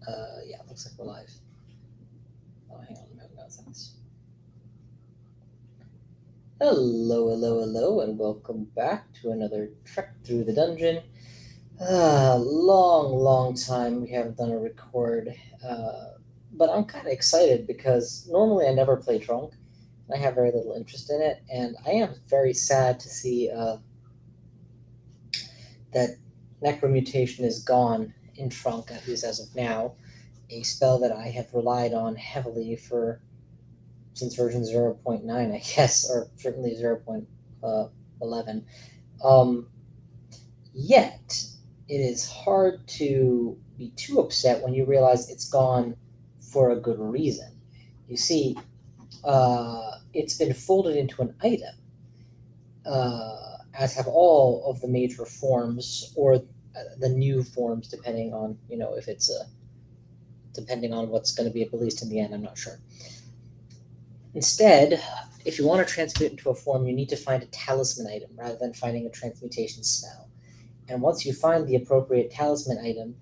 Yeah, it looks like we're live. Oh, hang on, no, thanks. Hello, and welcome back to another trek through the dungeon. Long time we haven't done a record, but I'm kind of excited because normally I never play Trunk. I have very little interest in it, and I am very sad to see that Necromutation is gone in Trunk, at least as of now. A spell that I have relied on heavily for since version 0.9, I guess, or certainly 0.11. Um, Yet, it is hard to be too upset when you realize it's gone for a good reason. You see, it's been folded into an item, as have all of the major forms or the new forms, depending on if it's a depending on what's going to be released in the end. I'm not sure. Instead, if you want to transmute into a form, you need to find a talisman item rather than finding a transmutation spell. And once you find the appropriate talisman item,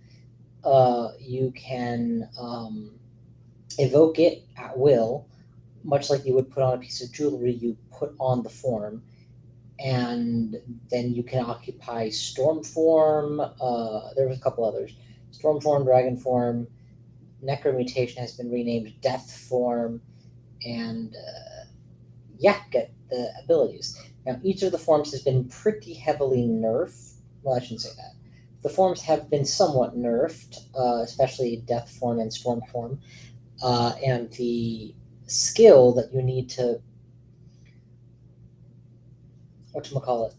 you can evoke it at will, much like you would put on a piece of jewelry you put on the form. And then you can occupy storm form. There was a couple others: storm form, dragon form. Necromutation has been renamed death form, and get the abilities. Now, each of the forms has been pretty heavily nerfed. Well, I shouldn't say that. The forms have been somewhat nerfed, especially death form and storm form, and the skill that you need to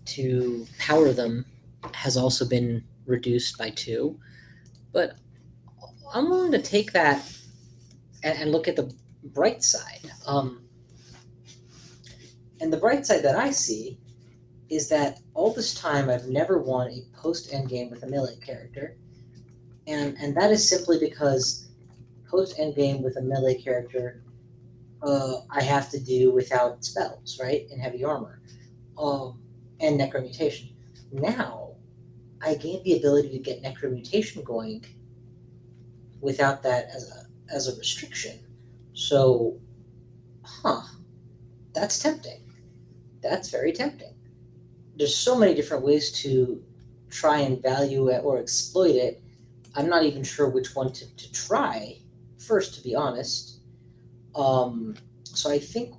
to power them has also been reduced by 2. But I'm willing to take that and look at the bright side. And the bright side that I see is that all this time I've never won a post endgame with a melee character, and that is simply because post endgame with a melee character, I have to do without spells, right, and heavy armor, and necromutation. Now I gained the ability to get necromutation going without that as a restriction. So, that's tempting. That's very tempting. There's so many different ways to try and value it or exploit it. I'm not even sure which one to try first, to be honest. So I think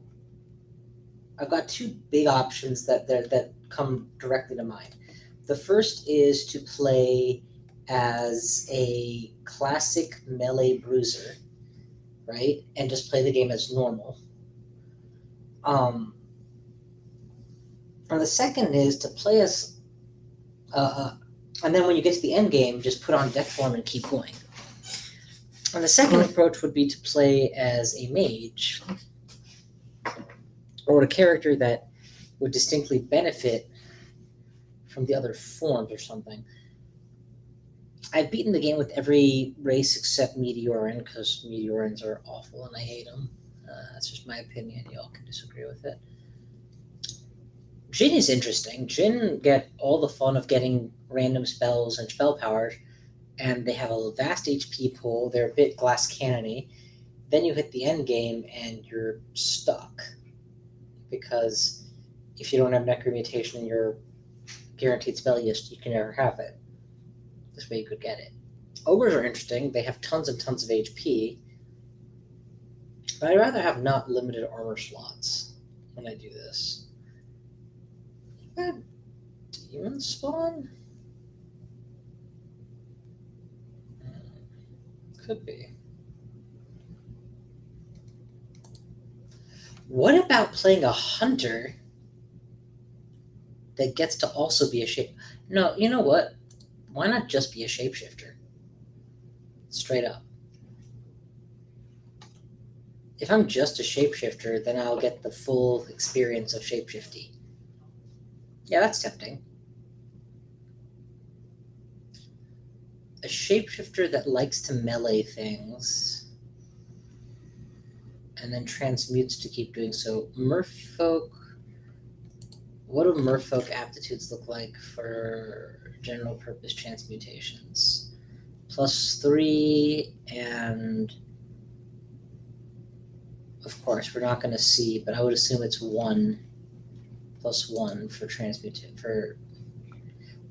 I've got 2 big options that come directly to mind. The first is to play as a classic melee bruiser, right, and just play the game as normal. And the second is to play as, and then when you get to the end game, just put on death form and keep going. And the second approach would be to play as a mage, or a character that would distinctly benefit from the other forms or something. I've beaten the game with every race except Meteoran, because Meteorans are awful and I hate them. That's just my opinion. Y'all can disagree with it. Jin is interesting. Jin get all the fun of getting random spells and spell powers, and they have a vast HP pool. They're a bit glass cannony. Then you hit the end game and you're stuck, because if you don't have necromutation in your guaranteed spell list, you can never have it. This way you could get it. Ogres are interesting. They have tons and tons of HP, but I'd rather have not limited armor slots when I do this. Demon spawn? Could be. What about playing a hunter that gets to also be a shape? No, you know what? Why not just be a shapeshifter? Straight up. If I'm just a shapeshifter, then I'll get the full experience of shapeshifting. Yeah, that's tempting. A shapeshifter that likes to melee things and then transmutes to keep doing so. Merfolk. What do merfolk aptitudes look like for general purpose transmutations? +3, and of course we're not going to see, but I would assume it's 1 + 1 for transmutate for.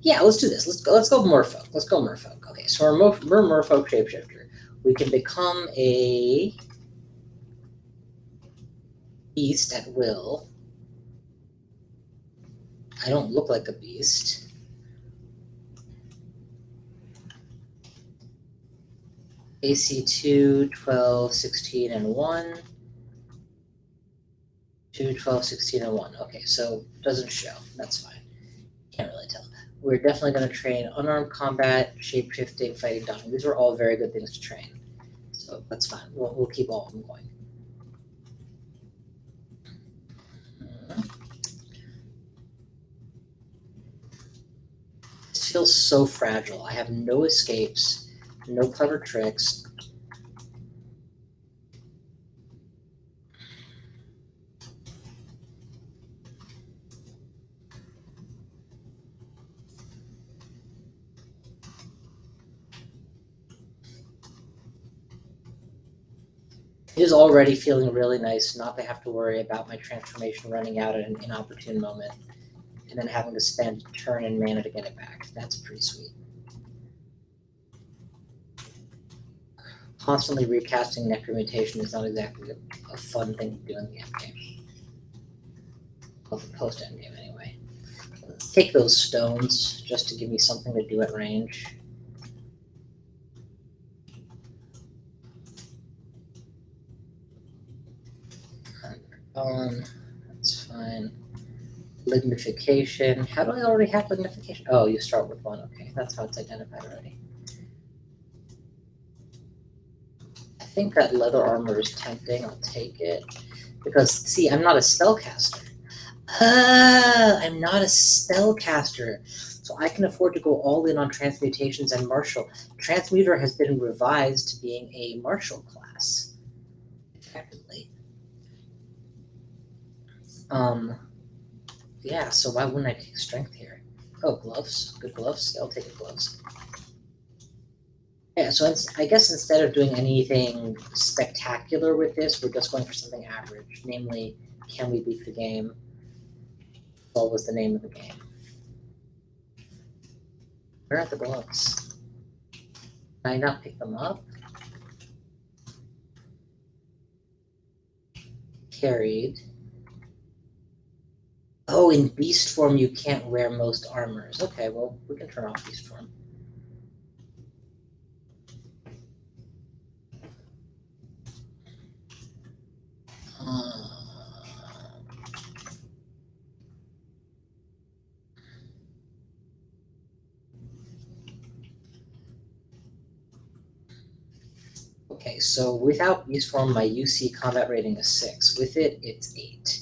Yeah, let's do this. Let's go merfolk. Let's go merfolk. Okay, so we're merfolk shapeshifter. We can become a beast at will. I don't look like a beast. AC 2, 12, 16, and 1. 2, 12, 16, and 1. Okay, so doesn't show. That's fine. Can't really tell. We're definitely going to train unarmed combat, shapeshifting, fighting, dodging. These are all very good things to train. So that's fine. We'll keep all of them going. This feels so fragile. I have no escapes, no clever tricks. It is already feeling really nice not to have to worry about my transformation running out at an inopportune moment and then having to spend a turn and mana to get it back. That's pretty sweet. Constantly recasting necromutation is not exactly a fun thing to do in the endgame. Well, the post-endgame anyway. Let's take those stones just to give me something to do at range. That's fine. Lignification. How do I already have lignification? Oh, you start with 1. Okay, that's how it's identified already. I think that leather armor is tempting. I'll take it. Because, see, I'm not a spellcaster. I'm not a spellcaster. So I can afford to go all in on transmutations and martial. Transmuter has been revised to being a martial class, effectively. Yeah, so why wouldn't I take strength here? Oh, gloves. Good gloves. Yeah, I'll take the gloves. Yeah, so I guess instead of doing anything spectacular with this, we're just going for something average. Namely, can we beat the game? What was the name of the game? Where are the gloves? Can I not pick them up? Carried. Oh, in beast form you can't wear most armors. Okay, well, we can turn off beast form. Okay, so without beast form, my UC combat rating is 6. With it, it's 8.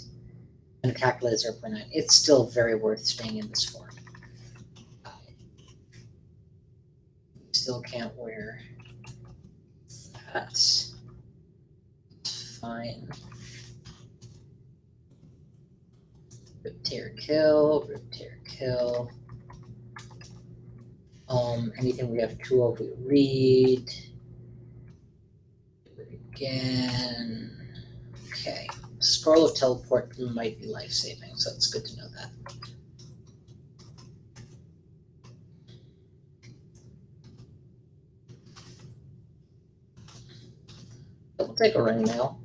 And calculate 0.9. It's still very worth staying in this form. Still can't wear that. Fine. Rip, tear, kill. Rip, tear, kill. Anything we have 2 of, we read. Do it again. Okay. Scroll of Teleport might be life-saving, so it's good to know that. We'll take a ring now.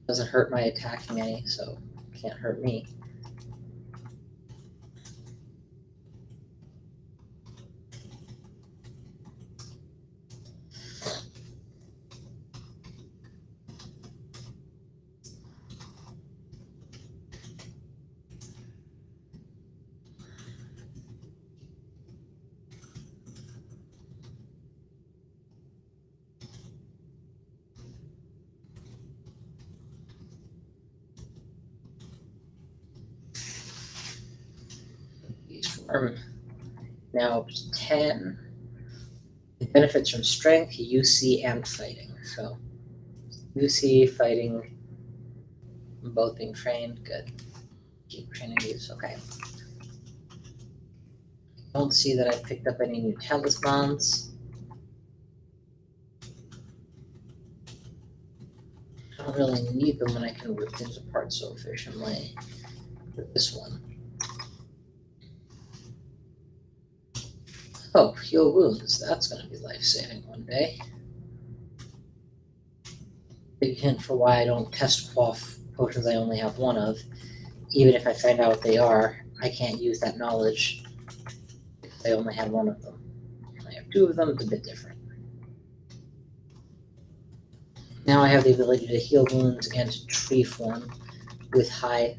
Doesn't hurt my attacking any, so can't hurt me. Now 10. It benefits from strength, UC, and fighting. So UC, fighting, both being trained. Good. Keep training these. Okay. Don't see that I picked up any new talismans. I don't really need them when I can rip things apart so efficiently. With this one. Oh, heal wounds. That's going to be life-saving one day. Big hint for why I don't test quaff potions I only have one of. Even if I find out what they are, I can't use that knowledge because I only had one of them. If I have two of them, it's a bit different. Now I have the ability to heal wounds and to tree form with high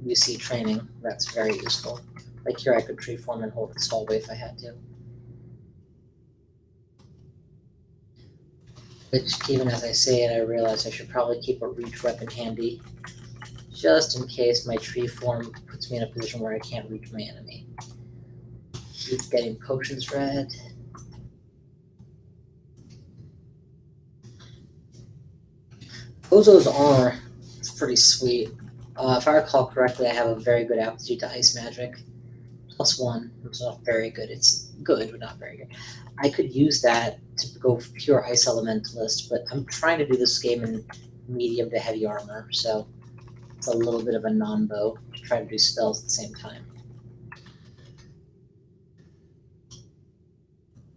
UC training. That's very useful. Like here I could tree form and hold this hallway if I had to. Which, even as I say it, I realize I should probably keep a reach weapon handy, just in case my tree form puts me in a position where I can't reach my enemy. Keep getting potions read. Ozo's armor is pretty sweet. If I recall correctly, I have a very good aptitude to ice magic. +1. It's not very good. It's good, but not very good. I could use that to go pure ice elementalist, but I'm trying to do this game in medium to heavy armor, so it's a little bit of a non-bow to try to do spells at the same time.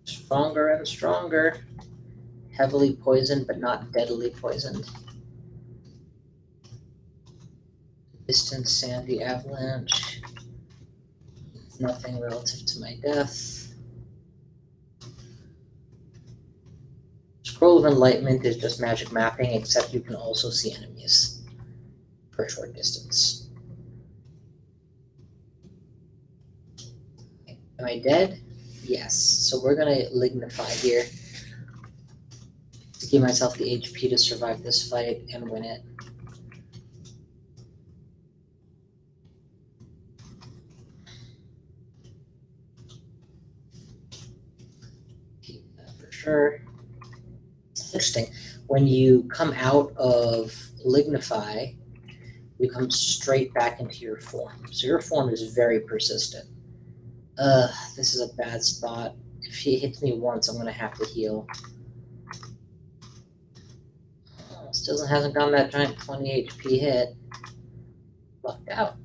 Stronger and stronger. Heavily poisoned, but not deadly poisoned. Distant sandy avalanche. Nothing relative to my death. Scroll of Enlightenment is just magic mapping, except you can also see enemies for a short distance. Am I dead? Yes. So we're going to lignify here to give myself the HP to survive this fight and win it. Keep that for sure. Interesting. When you come out of lignify, you come straight back into your form. So your form is very persistent. This is a bad spot. If he hits me once, I'm going to have to heal. Oh, still hasn't gotten that giant 20 HP hit. Lucked out.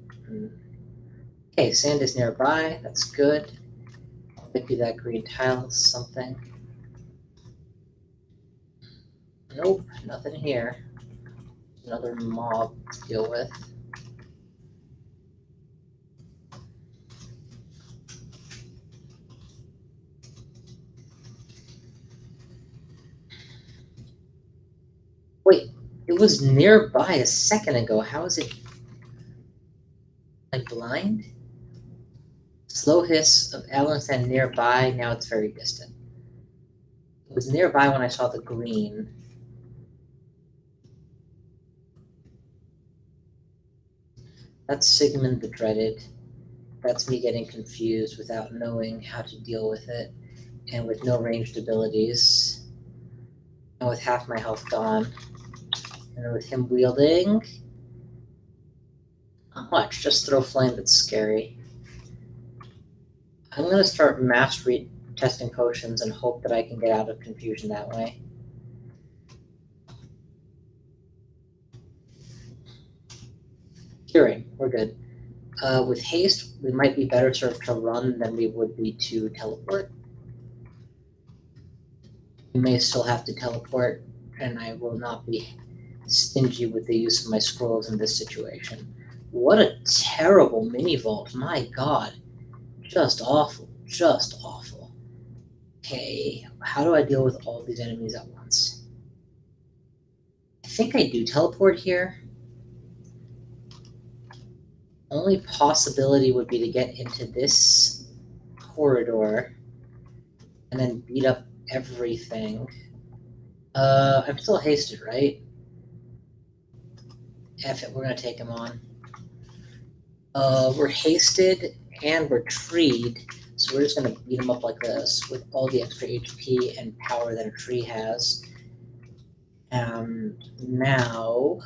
Okay, sand is nearby. That's good. Maybe that green tile is something. Nope, nothing here. Another mob to deal with. Wait, it was nearby a second ago. How is it like blind? Slow hiss of Allenstein nearby. Now it's very distant. It was nearby when I saw the green. That's Sigmund the Dreaded. That's me getting confused without knowing how to deal with it, and with no ranged abilities, and with half my health gone, and with him wielding. Not much, just throw flame, that's scary. I'm gonna start mass testing potions and hope that I can get out of confusion that way. Curing, we're good. With haste, we might be better served to run than we would be to teleport. We may still have to teleport, and I will not be stingy with the use of my scrolls in this situation. What a terrible mini vault, my god. Just awful, just awful. Okay, how do I deal with all these enemies at once? I think I do teleport here. Only possibility would be to get into this corridor and then beat up everything. I'm still hasted, right? F it, we're gonna take him on. We're hasted and we're treed, so we're just gonna beat him up like this with all the extra HP and power that a tree has. Now,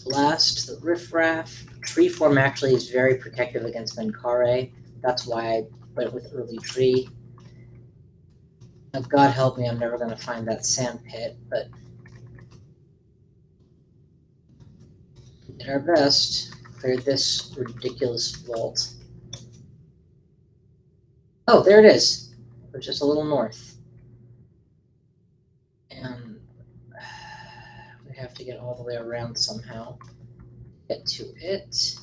blast the riffraff. Tree form actually is very protective against Menkare. That's why I went with early tree. Now, God help me, I'm never going to find that sand pit, but we did our best. Cleared this ridiculous vault. Oh, there it is. We're just a little north. And we have to get all the way around somehow. Get to it.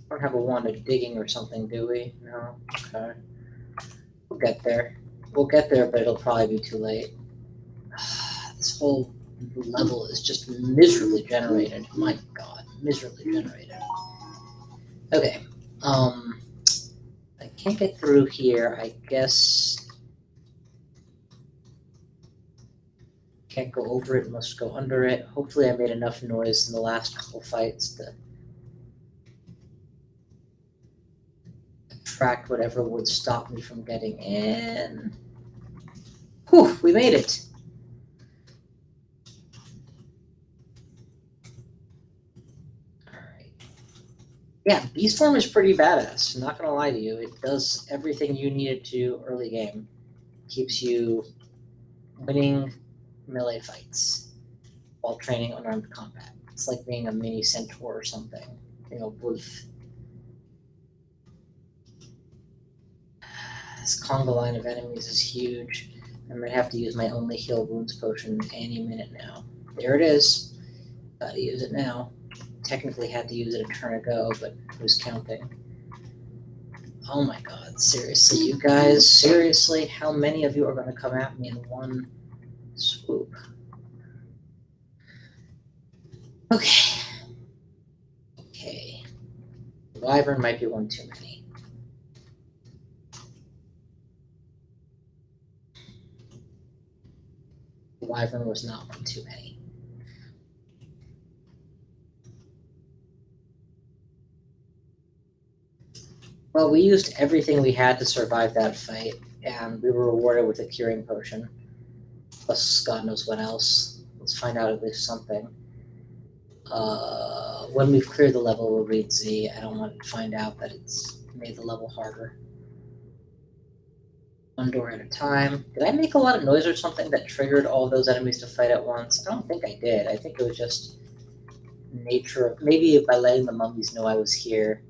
Don't have a wand of digging or something, do we? No? Okay. We'll get there. We'll get there, but it'll probably be too late. This whole level is just miserably generated. My god, miserably generated. Okay. I can't get through here. I guess can't go over it, must go under it. Hopefully I made enough noise in the last couple fights to attract whatever would stop me from getting in. Whew, we made it. Alright. Yeah, Beast Form is pretty badass, I'm not gonna lie to you. It does everything you need it to early game. Keeps you winning melee fights while training unarmed combat. It's like being a mini centaur or something. Wolf. This conga line of enemies is huge. I might have to use my only heal wounds potion any minute now. There it is. Gotta use it now. Technically had to use it a turn ago, but who's counting? Oh my god, seriously, you guys? Seriously? How many of you are gonna come at me in one swoop? Okay. Okay. Wyvern might be one too many. Wyvern was not one too many. Well, we used everything we had to survive that fight, and we were rewarded with a curing potion. Plus, God knows what else. Let's find out at least something. When we've cleared the level, we'll read Z. I don't want to find out that it's made the level harder. One door at a time. Did I make a lot of noise or something that triggered all those enemies to fight at once? I don't think I did. I think it was just nature of... Maybe by letting the mummies know I was here,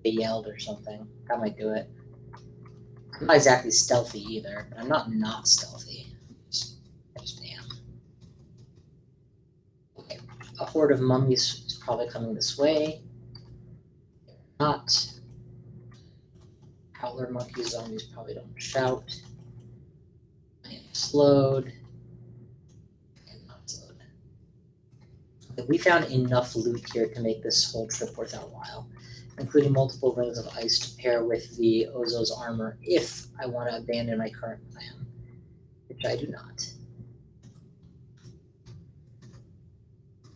they yelled or something. That might do it. I'm not exactly stealthy either, but I'm not stealthy. I just am. Okay. A horde of mummies is probably coming this way. Not. Howler monkey zombies probably don't shout. I am slowed. And not slowed. Okay, we found enough loot here to make this whole trip worth our while, including multiple rings of ice to pair with the Ozo's armor if I want to abandon my current plan, which I do not.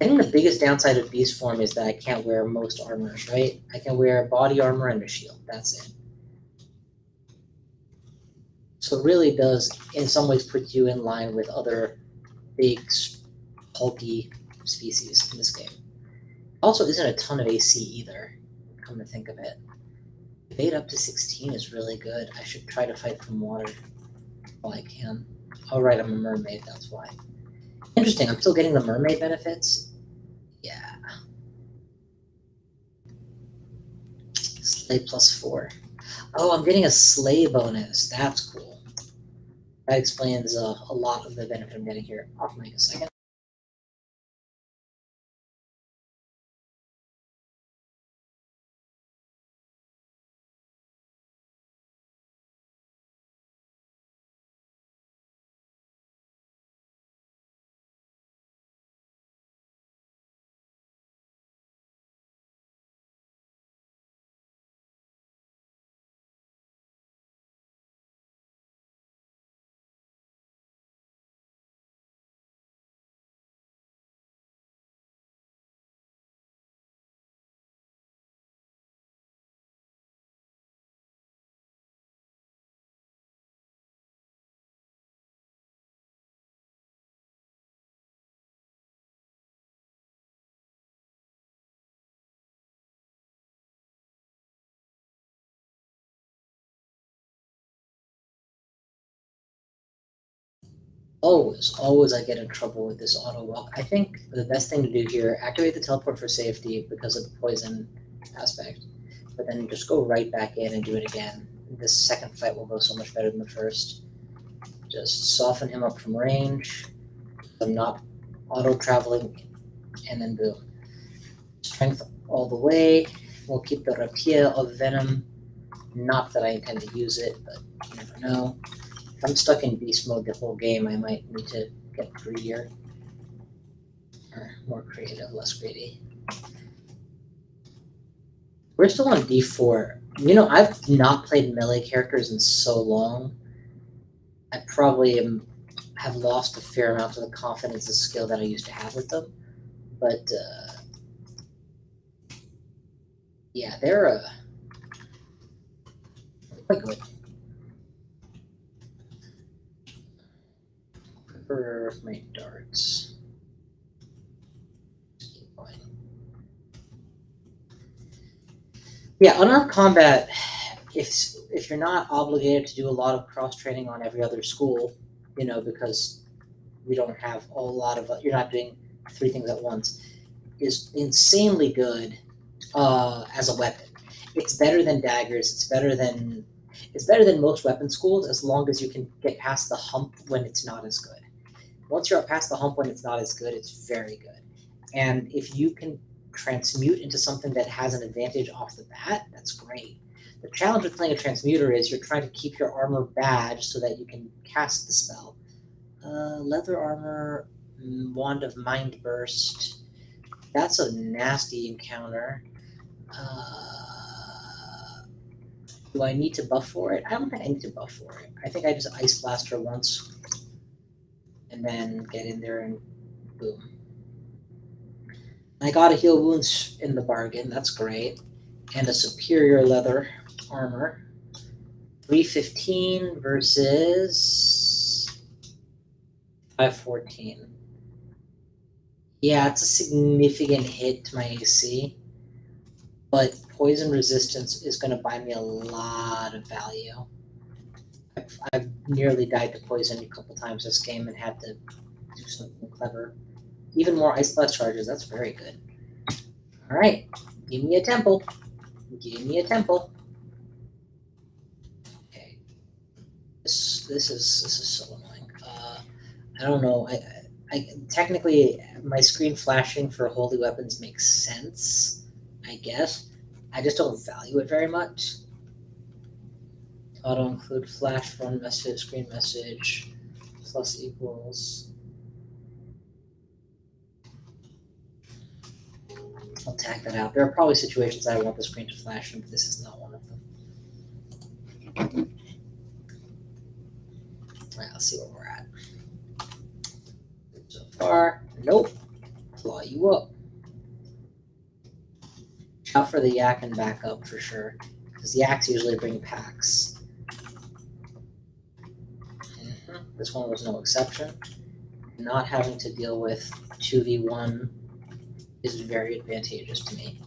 I think the biggest downside of beast form is that I can't wear most armors, right? I can wear body armor and a shield. That's it. So it really does, in some ways, put you in line with other big, bulky species in this game. Also, isn't a ton of AC either, come to think of it. Evade up to 16 is really good. I should try to fight from water while I can. Oh, right, I'm a mermaid, that's why. Interesting, I'm still getting the mermaid benefits? Yeah. Slay +4. Oh, I'm getting a slay bonus. That's cool. That explains a lot of the benefit I'm getting here. Off mic a second. Always I get in trouble with this auto walk. I think the best thing to do here, activate the teleport for safety because of the poison aspect, but then just go right back in and do it again. This second fight will go so much better than the first. Just soften him up from range. I'm not auto traveling, and then boom. Strength all the way. We'll keep the rapier of venom. Not that I intend to use it, but you never know. If I'm stuck in beast mode the whole game, I might need to get greedier. Or more creative, less greedy. We're still on D4. You know, I've not played melee characters in so long. I probably have lost a fair amount of the confidence and skill that I used to have with them. But yeah, they're quite good. For my darts. Keep going. Yeah, unarmed combat. If you're not obligated to do a lot of cross training on every other school, you know, because we don't have a lot of you're not doing 3 things at once, is insanely good as a weapon. It's better than daggers. It's better than most weapon schools as long as you can get past the hump when it's not as good. Once you're past the hump when it's not as good, it's very good. And if you can transmute into something that has an advantage off the bat, that's great. The challenge with playing a transmuter is you're trying to keep your armor badged so that you can cast the spell. Leather armor, wand of mind burst. That's a nasty encounter. Do I need to buff for it? I don't think I need to buff for it. I think I just ice blast her once and then get in there and boom. I got a heal wounds in the bargain. That's great. And a superior leather armor. 315 versus 514. Yeah, it's a significant hit to my AC, but poison resistance is going to buy me a lot of value. I've nearly died to poison a couple times this game and had to do something clever. Even more ice blast charges. That's very good. All right, give me a temple. Give me a temple. Okay, this is so annoying. I don't know. I technically my screen flashing for holy weapons makes sense, I guess. I just don't value it very much. Auto include flash run message, screen message, plus equals. I'll tag that out. There are probably situations I want the screen to flash in, but this is not one of them. All right, let's see where we're at. So far, nope. Claw you up. Shout for the yak and back up for sure, because yaks usually bring packs. This one was no exception. Not having to deal with 2v1 is very advantageous to me.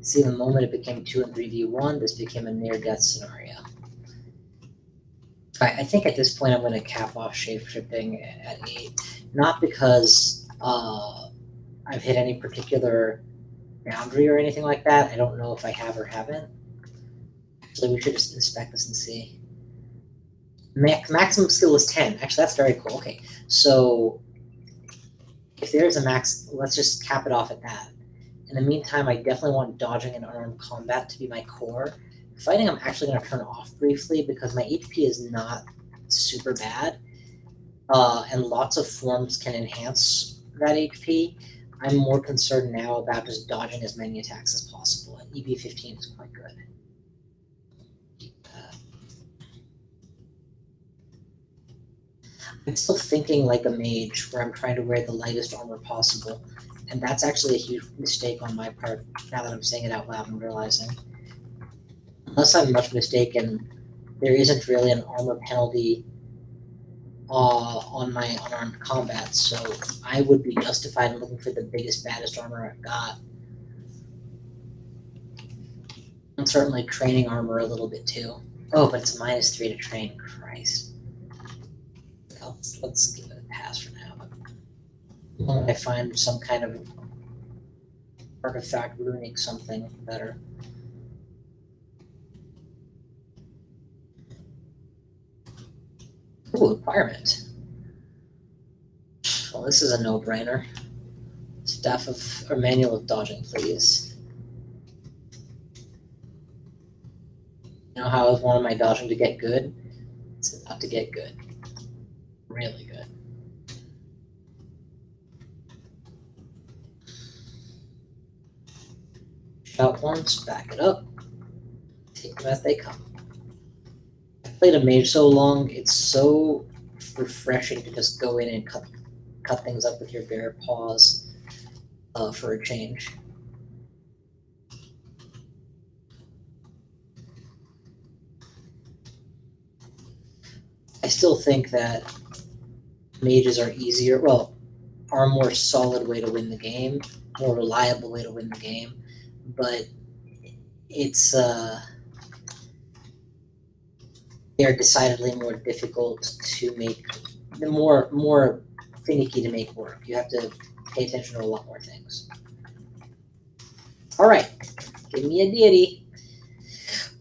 See, the moment it became 2 and 3v1, this became a near-death scenario. I think at this point I'm going to cap off shapeshifting at 8. Not because I've hit any particular boundary or anything like that. I don't know if I have or haven't. So we should just inspect this and see. Maximum skill is 10. Actually, that's very cool. Okay, so if there's a max, let's just cap it off at that. In the meantime, I definitely want dodging and unarmed combat to be my core. Fighting, I'm actually going to turn off briefly because my HP is not super bad, and lots of forms can enhance that HP. I'm more concerned now about just dodging as many attacks as possible, and EB15 is quite good. I'm still thinking like a mage, where I'm trying to wear the lightest armor possible, and that's actually a huge mistake on my part, now that I'm saying it out loud and realizing. Unless I'm much mistaken, there isn't really an armor penalty on my unarmed combat, so I would be justified in looking for the biggest, baddest armor I've got. And certainly training armor a little bit too. Oh, but it's -3 to train. Christ. let's give it a pass for now. When I find some kind of artifact ruining something better. Ooh, requirement. Well, this is a no-brainer. Staff of, or manual of dodging, please. You know how I wanted my dodging to get good? It's about to get good. Really good. Shout once, back it up. Take them as they come. I've played a mage so long, it's so refreshing to just go in and cut things up with your bare paws for a change. I still think that mages are easier, well, are a more solid way to win the game, more reliable way to win the game, but it's they're decidedly more difficult to make, the more finicky to make work. You have to pay attention to a lot more things. All right, give me a deity.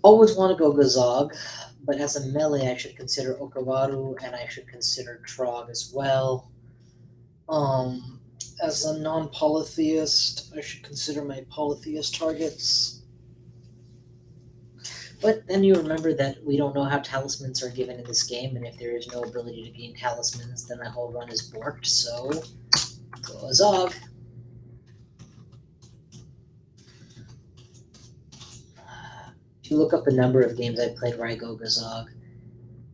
Always want to go Gazog, but as a melee, I should consider Okawaru, and I should consider Trog as well. As a non-polytheist, I should consider my polytheist targets. But then you remember that we don't know how talismans are given in this game, and if there is no ability to gain talismans, then the whole run is borked, so go Azog. If you look up the number of games I've played where I go Gazog,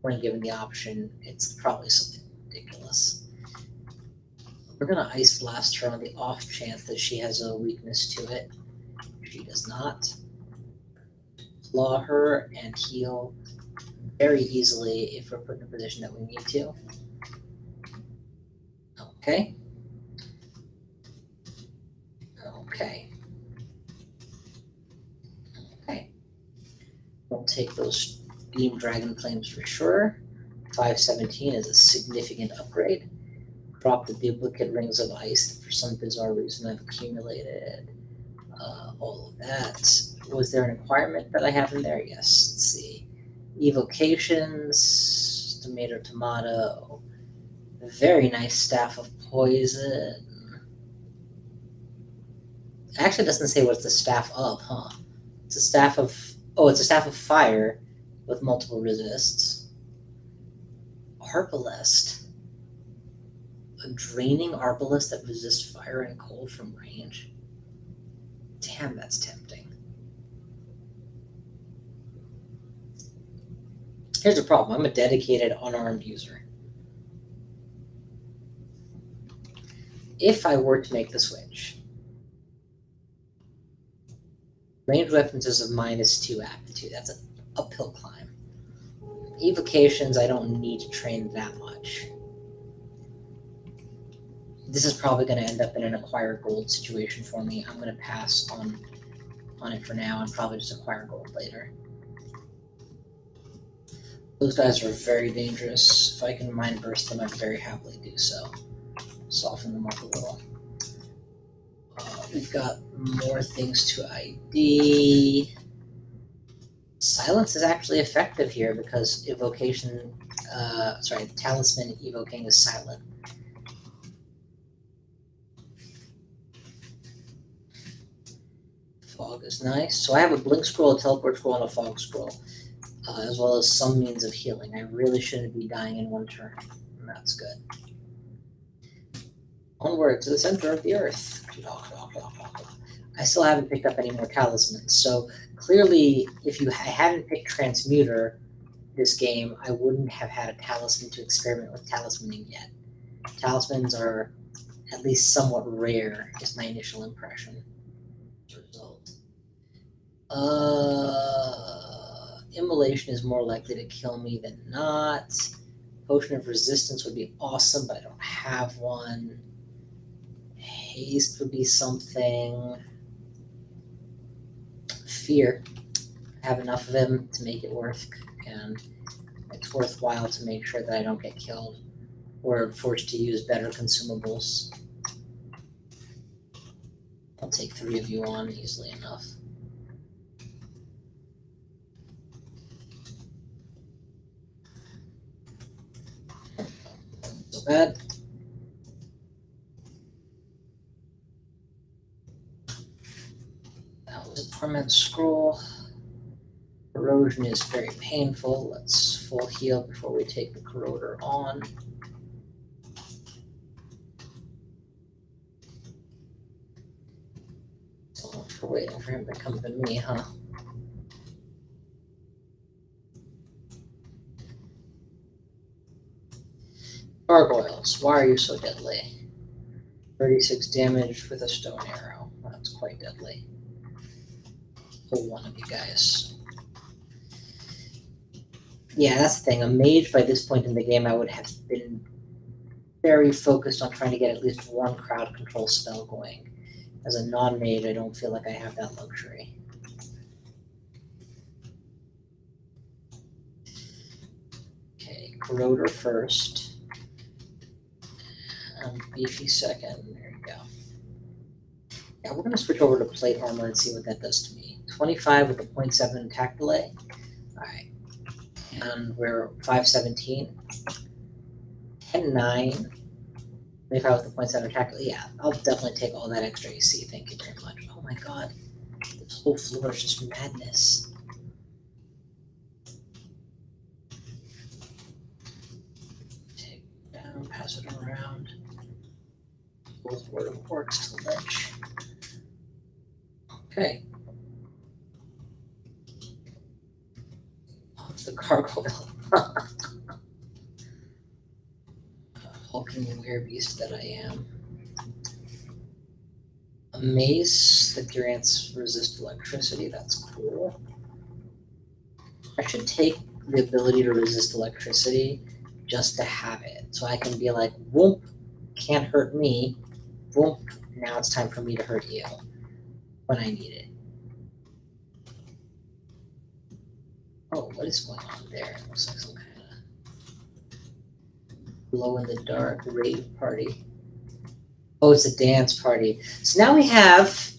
when given the option, it's probably something ridiculous. We're going to Ice Blast her on the off chance that she has a weakness to it. She does not. Claw her and heal very easily if we're put in a position that we need to. Okay. Okay. Okay. We'll take those Beam Dragon Flames for sure. 517 is a significant upgrade. Drop the duplicate Rings of Ice. For some bizarre reason, I've accumulated all of that. Was there an requirement that I have in there? Yes. Let's see. Evocations, tomato. Very nice Staff of Poison. It actually doesn't say what it's the staff of, huh? It's a staff of, it's a staff of fire with multiple resists. Arbalest. A draining Arbalest that resists fire and cold from range. Damn, that's tempting. Here's the problem. I'm a dedicated unarmed user. If I were to make the switch, ranged weapons is of -2 aptitude. That's an uphill climb. Evocations, I don't need to train that much. This is probably going to end up in an acquire gold situation for me. I'm going to pass on it for now and probably just acquire gold later. Those guys are very dangerous. If I can mind burst them, I'd very happily do so. Soften them up a little. We've got more things to ID. Silence is actually effective here because talisman evoking is silent. Fog is nice. So I have a blink scroll, a teleport scroll, and a fog scroll, as well as some means of healing. I really shouldn't be dying in one turn, and that's good. Onward to the center of the earth. I still haven't picked up any more talismans, so clearly if I hadn't picked Transmuter this game, I wouldn't have had a talisman to experiment with talismaning yet. Talismans are at least somewhat rare, is my initial impression. Result. Immolation is more likely to kill me than not. Potion of Resistance would be awesome, but I don't have one. Haste would be something. Fear. I have enough of them to make it worth, and it's worthwhile to make sure that I don't get killed. Or forced to use better consumables. I'll take 3 of you on easily enough. So bad. That was a torment scroll. Corrosion is very painful. Let's full heal before we take the corroder on. So much for waiting for him to come to me, huh? Gargoyles, why are you so deadly? 36 damage with a stone arrow. That's quite deadly. Pull one of you guys. Yeah, that's the thing. A mage by this point in the game, I would have been very focused on trying to get at least one crowd control spell going. As a non-mage, I don't feel like I have that luxury. Okay, corroder first. Beefy second. There you go. Yeah, we're going to switch over to plate armor and see what that does to me. 25 with a 0.7 attack delay. Alright. And we're 517. 10-9. 25 with a 0.7 attack delay. Yeah, I'll definitely take all that extra AC. Thank you very much. Oh my god. This whole floor is just madness. Take it down, pass it around. Both Word of Orcs to Lich. Okay. Oh, it's the gargoyle. Hulking werebeast that I am. A mace that grants resist electricity. That's cool. I should take the ability to resist electricity just to have it. So I can be like, whoop, can't hurt me. Whoop, now it's time for me to hurt you when I need it. Oh, what is going on there? It looks like some kind of glow in the dark rave party. Oh, it's a dance party. So now we have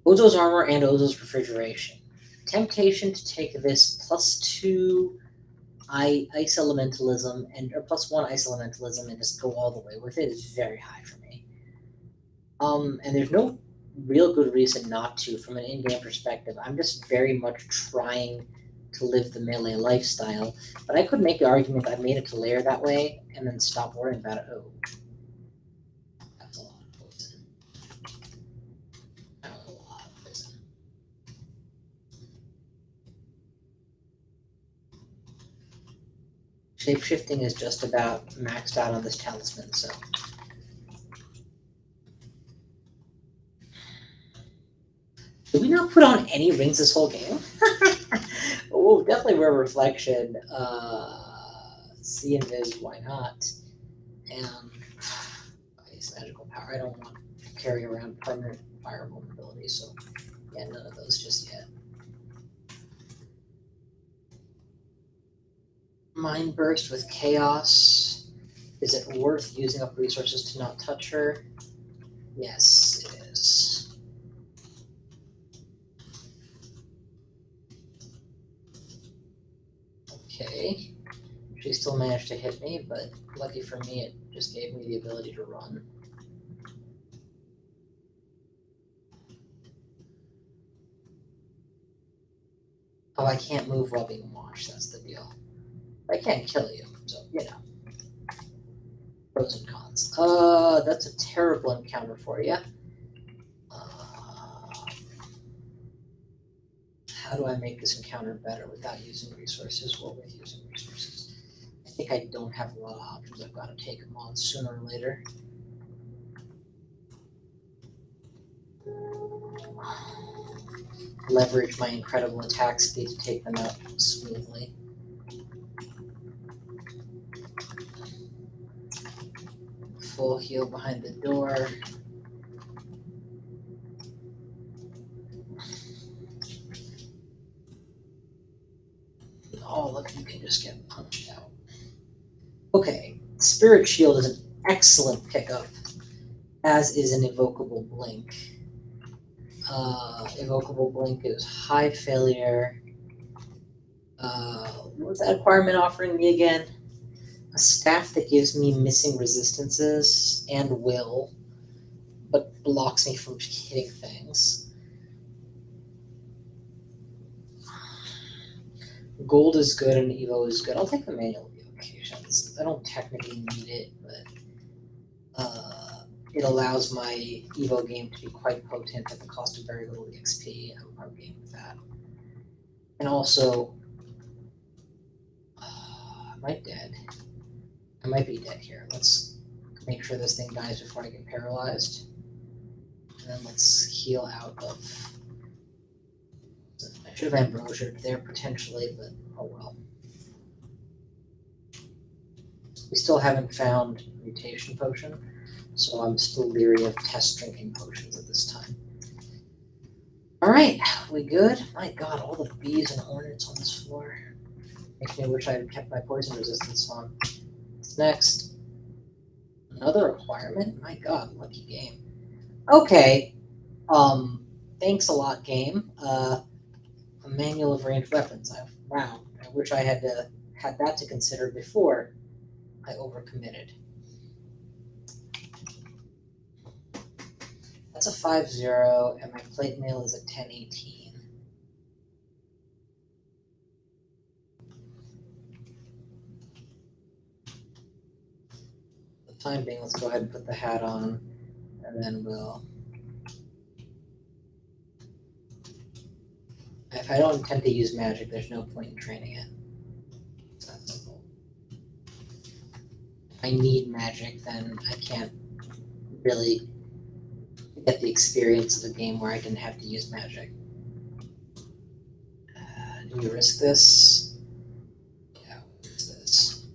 Ozo's armor and Ozo's refrigeration. Temptation to take this +2 ice elementalism or +1 ice elementalism and just go all the way with it is very high for me. And there's no real good reason not to from an in-game perspective. I'm just very much trying to live the melee lifestyle, but I could make the argument that I made it to layer that way and then stop worrying about it. Oh, that's a lot of poison. That was a lot of poison. Shapeshifting is just about maxed out on this talisman, so. Did we not put on any rings this whole game? Oh, definitely wear reflection. See invis, why not? And ice magical power. I don't want to carry around permanent fire vulnerability, so yeah, none of those just yet. Mind burst with chaos. Is it worth using up resources to not touch her? Yes, it is. Okay. She still managed to hit me, but lucky for me, it just gave me the ability to run. Oh, I can't move while being watched, that's the deal. I can't kill you, so, you know. Pros and cons. That's a terrible encounter for you. How do I make this encounter better without using resources or with using resources? I think I don't have a lot of options. I've got to take them on sooner or later. Leverage my incredible attack speed to take them out smoothly. Full heal behind the door. Oh, look, you can just get punched out. Okay, Spirit Shield is an excellent pickup, as is an Evocable Blink. Evocable Blink is high failure. What was that requirement offering me again? A staff that gives me missing resistances and will, but blocks me from hitting things. Gold is good and Evo is good. I'll take the manual evocations. I don't technically need it, but it allows my Evo game to be quite potent at the cost of very little XP. I'm game with that. And also, am I dead? I might be dead here. Let's make sure this thing dies before I get paralyzed. And then let's heal out of... I should have Ambrosia there potentially, but oh well. We still haven't found Mutation Potion, so I'm still leery of test drinking potions at this time. Alright, we good? My god, all the bees and hornets on this floor. Makes me wish I had kept my poison resistance on. What's next? Another requirement? My god, lucky game. Okay, thanks a lot, game. A manual of ranged weapons. Wow, I wish I had that to consider before I overcommitted. That's a 5-0, and my plate mail is a 10-18. For the time being, let's go ahead and put the hat on, and then we'll... If I don't intend to use magic, there's no point in training it. It's that simple. If I need magic, then I can't really get the experience of the game where I didn't have to use magic. Do we risk this? Yeah, we'll risk this.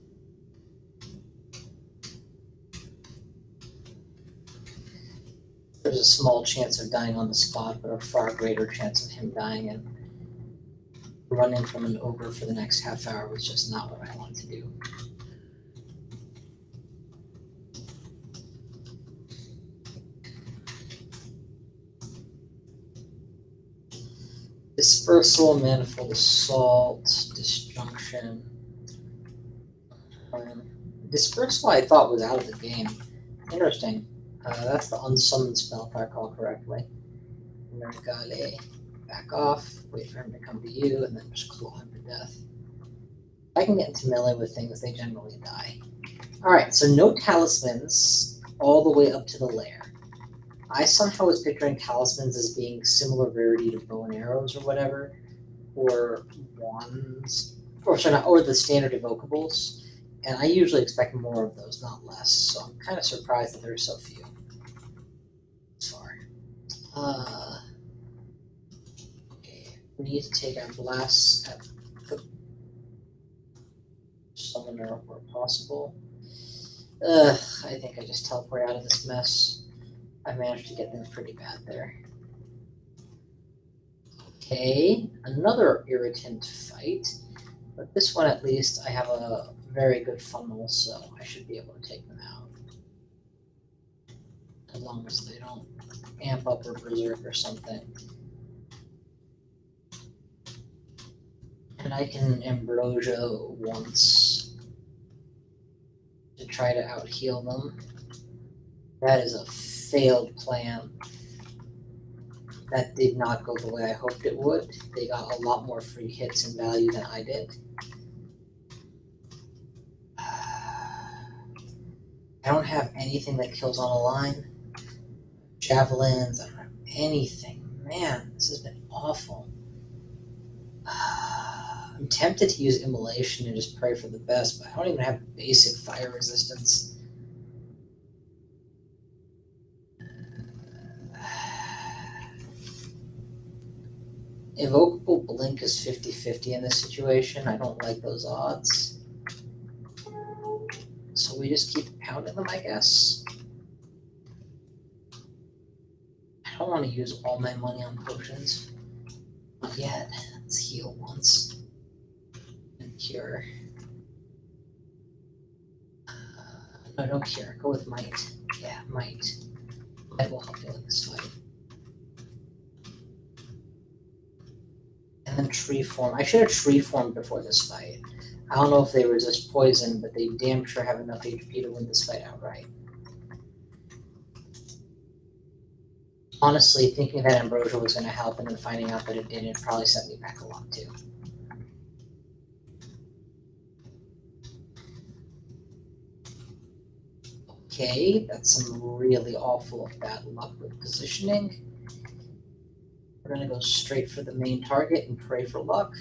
There's a small chance of dying on the spot, but a far greater chance of him dying and running from an ogre for the next half hour was just not what I wanted to do. Dispersal, Manifold Assault, Disjunction. Dispersal I thought was out of the game. Interesting. That's the unsummoned spell, if I recall correctly. Mergale, back off, wait for him to come to you, and then just claw him to death. If I can get into melee with things, they generally die. Alright, so no talismans all the way up to the lair. I somehow was picturing talismans as being similar rarity to bow and arrows or whatever, or wands, or sorry, or the standard evocables, and I usually expect more of those, not less, so I'm kind of surprised that there are so few. As far. Okay, we need to take our blasts at the summoner where possible. I think I just teleport out of this mess. I managed to get them pretty bad there. Okay, another irritant fight, but this one at least I have a very good funnel, so I should be able to take them out. As long as they don't amp up or berserk or something. And I can Ambrosia once to try to out-heal them. That is a failed plan. That did not go the way I hoped it would. They got a lot more free hits and value than I did. I don't have anything that kills on a line. Javelins, I don't have anything. Man, this has been awful. I'm tempted to use Immolation and just pray for the best, but I don't even have basic fire resistance. Evocable Blink is 50-50 in this situation. I don't like those odds. So we just keep pounding them, I guess. I don't want to use all my money on potions. Not yet. Let's heal once. And cure. I don't care. Go with might. Yeah, might. Might will help you in this fight. And then tree form. I should have tree formed before this fight. I don't know if they resist poison, but they damn sure have enough HP to win this fight outright. Honestly, thinking that Ambrosia was going to help and then finding out that it didn't probably set me back a lot too. Okay, that's some really awful bad luck with positioning. We're going to go straight for the main target and pray for luck.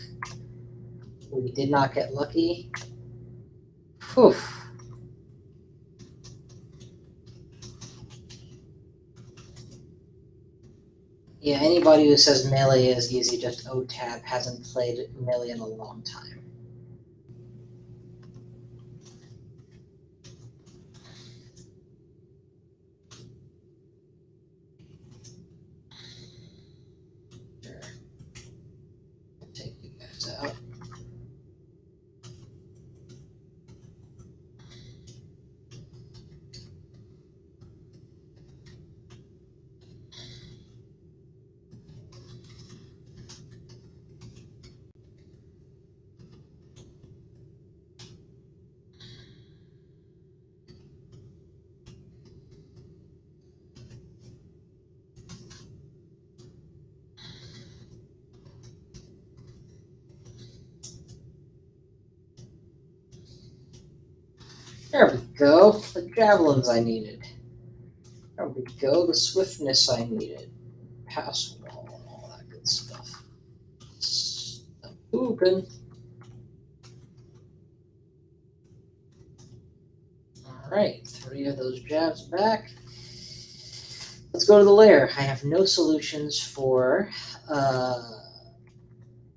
We did not get lucky. Whew. Yeah, anybody who says melee is easy, just O-tab, hasn't played melee in a long time. Sure. Take you guys out. There we go. The javelins I needed. There we go. The swiftness I needed. Pass wall and all that good stuff. Pooping. Alright, 3 of those jabs back. Let's go to the lair. I have no solutions for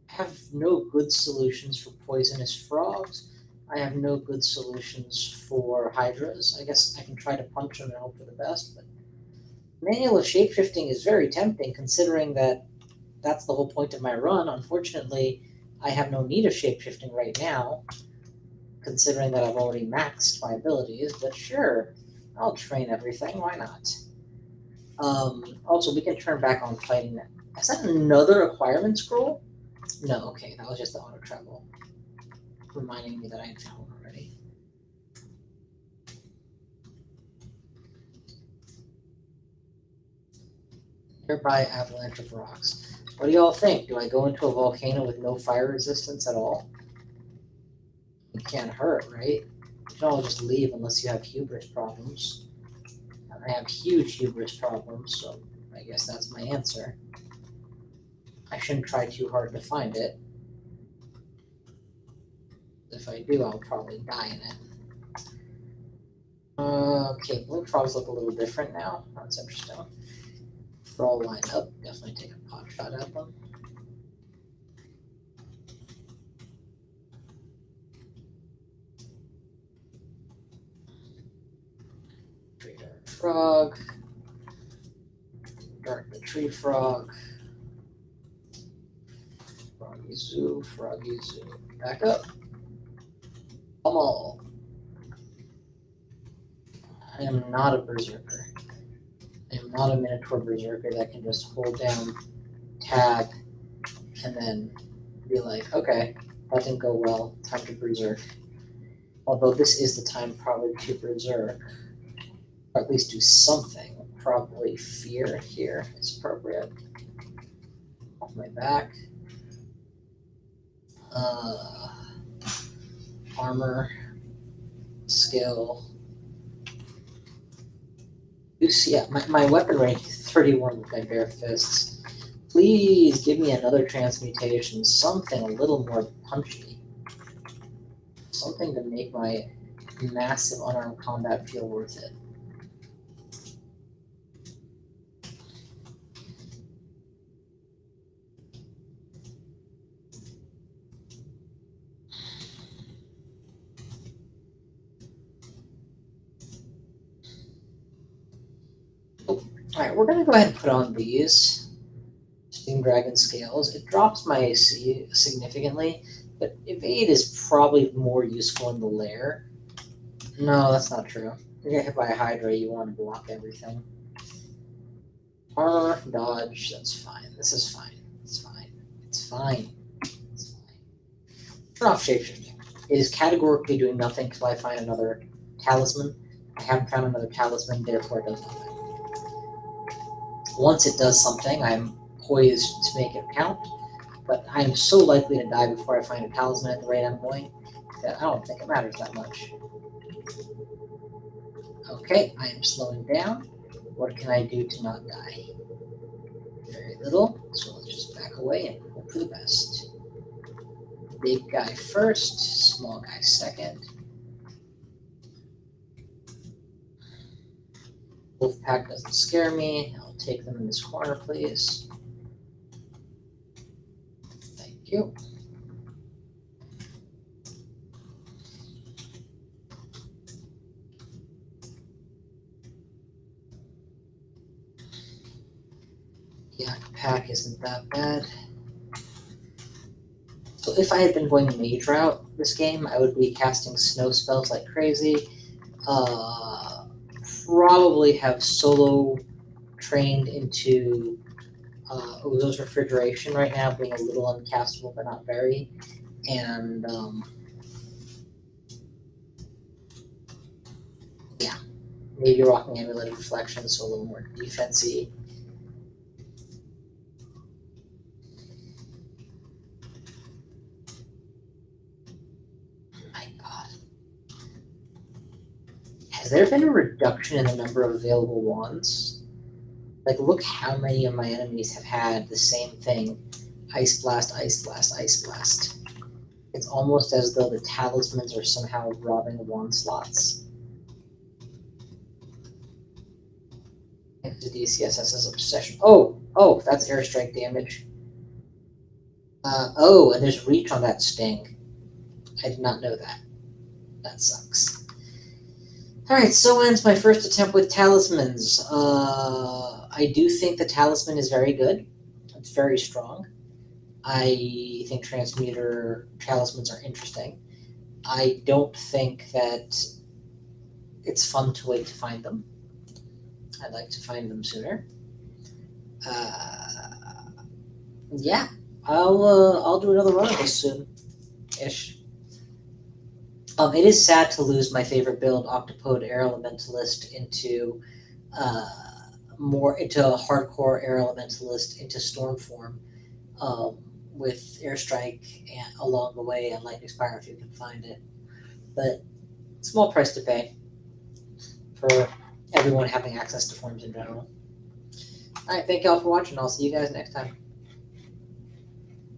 have no good solutions for poisonous frogs. I have no good solutions for hydras. I guess I can try to punch them and hope for the best, but Manual of Shapeshifting is very tempting considering that that's the whole point of my run. Unfortunately, I have no need of shapeshifting right now, considering that I've already maxed my abilities, but sure, I'll train everything, why not? Also, we can turn back on fighting. Is that another acquirement scroll? No, okay, that was just the auto travel, reminding me that I had found one already. Nearby avalanche of rocks. What do y'all think? Do I go into a volcano with no fire resistance at all? It can't hurt, right? You can all just leave unless you have hubris problems. And I have huge hubris problems, so I guess that's my answer. I shouldn't try too hard to find it. If I do, I'll probably die in it. Okay, blink frogs look a little different now. That's interesting. They're all lined up. Definitely take a pot shot at them. Tree dart frog. Dart the tree frog. Froggy zoo, froggy zoo. Back up. Pummel. I am not a berserker. I am not a Minotaur berserker that can just hold down tab and then be like, okay, that didn't go well, time to berserk. Although this is the time probably to berserk, or at least do something. Probably fear here is appropriate. Off my back. Armor, skill. Yeah, my weapon rank is 31 with my bare fists. Please give me another transmutation, something a little more punchy. Something to make my massive unarmed combat feel worth it. Alright, we're going to go ahead and put on these Steam Dragon Scales. It drops my AC significantly, but Evade is probably more useful in the lair. No, that's not true. You get hit by a Hydra, you want to block everything. Dodge, that's fine. This is fine. It's fine. It's fine. It's fine. Turn off shapeshifting. It is categorically doing nothing until I find another talisman. I haven't found another talisman, therefore it does nothing. Once it does something, I'm poised to make it count, but I am so likely to die before I find a talisman at the rate I'm going that I don't think it matters that much. Okay, I am slowing down. What can I do to not die? Very little, so let's just back away and hope for the best. Big guy first, small guy second. Wolfpack doesn't scare me. I'll take them in this corner, please. Thank you. Yeah, pack isn't that bad. So if I had been going mage route this game, I would be casting snow spells like crazy. Probably have solo trained into Uzo's refrigeration right now, being a little uncastable, but not very. And yeah, maybe rocking Amulet of Reflection, so a little more defensy. My God. Has there been a reduction in the number of available wands? Like, look how many of my enemies have had the same thing. Ice Blast, Ice Blast, Ice Blast. It's almost as though the talismans are somehow robbing the wand slots. Thanks to DCSS's obsession. Oh, that's airstrike damage. Oh, and there's reach on that sting. I did not know that. That sucks. Alright, so ends my first attempt with talismans. I do think the talisman is very good. It's very strong. I think transmuter talismans are interesting. I don't think that it's fun to wait to find them. I'd like to find them sooner. Yeah, I'll do another run of this soon-ish. It is sad to lose my favorite build, Octopode Air Elementalist, into into a hardcore Air Elementalist into Storm form, with Airstrike and along the way and Lightning Spire if you can find it. But small price to pay for everyone having access to forms in general. Alright, thank you all for watching. I'll see you guys next time.